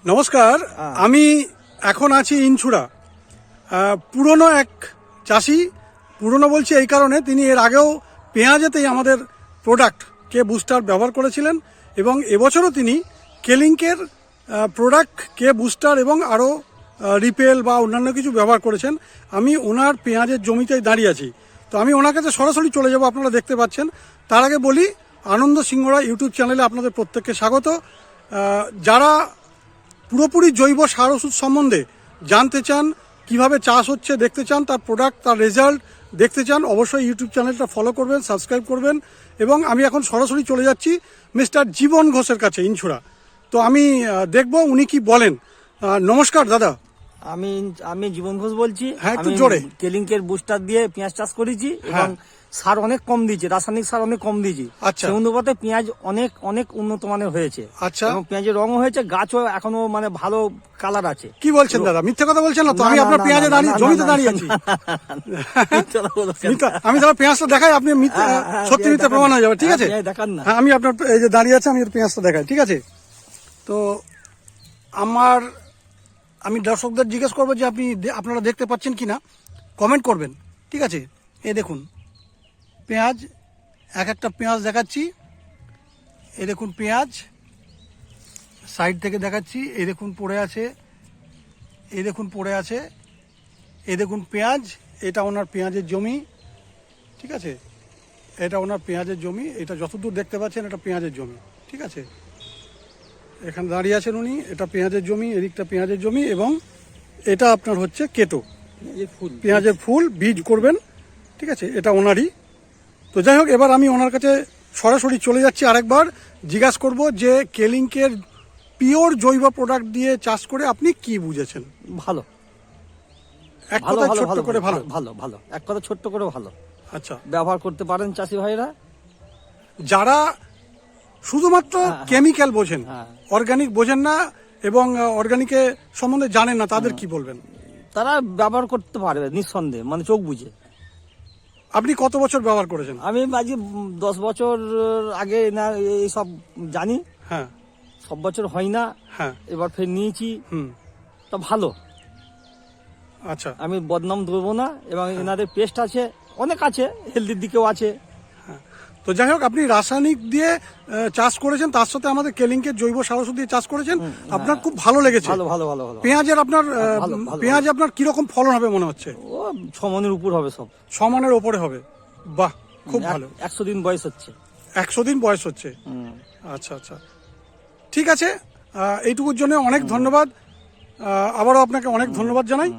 নমস্কার, আমি এখন আছি ইনছুড়া। পুরনো এক চাষি, পুরনো বলছি এই কারণে তিনি এর আগেও পেঁয়াজেতেই আমাদের প্রোডাক্ট কে বুস্টার ব্যবহার করেছিলেন এবং এবছরও তিনি কেলিঙ্কের প্রোডাক্ট কে বুস্টার এবং আরও রিপেল বা অন্যান্য কিছু ব্যবহার করেছেন। আমি ওনার পেঁয়াজের জমিতেই দাঁড়িয়ে আছি, তো আমি ওনার কাছে সরাসরি চলে যাব, আপনারা দেখতে পাচ্ছেন। তার আগে বলি, আনন্দ সিংহরা ইউটিউব চ্যানেলে আপনাদের প্রত্যেককে স্বাগত। যারা পুরোপুরি জৈব সার ওষুধ সম্বন্ধে জানতে চান, কিভাবে চাষ হচ্ছে দেখতে চান, তার প্রোডাক্ট, তার রেজাল্ট দেখতে চান, অবশ্যই ইউটিউব চ্যানেলটা ফলো করবেন, সাবস্ক্রাইব করবেন। এবং আমি এখন সরাসরি চলে যাচ্ছি মিস্টার জীবন ঘোষের কাছে, ইনছুড়া। তো আমি দেখব উনি কি বলেন। নমস্কার দাদা। আমি জীবন ঘোষ বলছি। হ্যাঁ, একটু জোরে। কেলিঙ্কের বুস্টার দিয়ে পেঁয়াজ চাষ করেছি এবং সার অনেক কম দিয়েছি, রাসায়নিক সার অনেক কম দিয়েছি। আচ্ছা। সেই অনুপাতে পেঁয়াজ অনেক অনেক উন্নত মানের হয়েছে। আচ্ছা। এবং পেঁয়াজের রঙও হয়েছে, গাছও এখনো মানে ভালো কালার আছে। কি বলছেন দাদা, মিথ্যে কথা বলছেন না তো? আমি আপনার পেঁয়াজে দাঁড়িয়ে জমিতে দাঁড়িয়ে আছি। আমি তাহলে পেঁয়াজটা দেখাই, আপনি সত্যি মিথ্যে প্রমাণ হয়ে যাবে, ঠিক আছে? দেখান না। হ্যাঁ, আমি আপনার এই যে দাঁড়িয়ে আছে, আমি পেঁয়াজটা দেখাই, ঠিক আছে? তো আমি দর্শকদের জিজ্ঞেস করবো যে আপনারা দেখতে পাচ্ছেন কিনা, কমেন্ট করবেন, ঠিক আছে? এই দেখুন পেঁয়াজ, এক একটা পেঁয়াজ দেখাচ্ছি। এই দেখুন পেঁয়াজ, সাইড থেকে দেখাচ্ছি। এই দেখুন পড়ে আছে, এই দেখুন পড়ে আছে। এই দেখুন পেঁয়াজ, এটা ওনার পেঁয়াজের জমি, ঠিক আছে? এটা ওনার পেঁয়াজের জমি, এটা যতদূর দেখতে পাচ্ছেন এটা পেঁয়াজের জমি, ঠিক আছে? এখানে দাঁড়িয়ে আছেন উনি, এটা পেঁয়াজের জমি, এদিকটা পেঁয়াজের জমি, এবং এটা আপনার হচ্ছে কেটো পেঁয়াজের ফুল, বীজ করবেন, ঠিক আছে? এটা ওনারই। তো যাই হোক, এবার আমি ওনার কাছে সরাসরি চলে যাচ্ছি। আরেকবার জিজ্ঞাসা করব যে কেলিঙ্কের পিওর জৈব প্রোডাক্ট দিয়ে চাষ করে আপনি কি বুঝেছেন? ভালো, এক কথা ছোট্ট করে ভালো। ভালো ভালো, এক কথা ছোট্ট করে ভালো। আচ্ছা, ব্যবহার করতে পারেন চাষি ভাইরা যারা শুধুমাত্র কেমিক্যাল বোঝেন, অর্গানিক বোঝেন না এবং অর্গানিকের সম্বন্ধে জানেন না, তাদের কি বলবেন? তারা ব্যবহার করতে পারবে নিঃসন্দেহে, মানে চোখ বুঝে। আপনি কত বছর ব্যবহার করেছেন? আমি আজকে 10 বছর আগে না এইসব জানি। হ্যাঁ, সব বছর হয় না। হ্যাঁ, এবার ফের নিয়েছি। তা ভালো। আচ্ছা, আমি বদনাম দেবো না। এবং এনাদের পেস্ট আছে, অনেক আছে, হেলদির দিকেও আছে। তো যাই হোক, আপনি রাসায়নিক দিয়ে চাষ করেছেন, তার সাথে আমাদের কেলিঙ্কের জৈব সার ওষুধ দিয়ে চাষ করেছেন, আপনার খুব ভালো লেগেছে। ভালো ভালো ভালো ভালো। পেঁয়াজের আপনার পেঁয়াজ আপনার কিরকম ফলন হবে মনে হচ্ছে? ও 6 মণের উপর হবে, সব 6 মণের ওপরে হবে। বাহ, খুব ভালো। 100 দিন বয়স হচ্ছে। 100 দিন বয়স হচ্ছে। আচ্ছা আচ্ছা, ঠিক আছে। এইটুকুর জন্য অনেক ধন্যবাদ। আবারও আপনাকে অনেক ধন্যবাদ জানাই।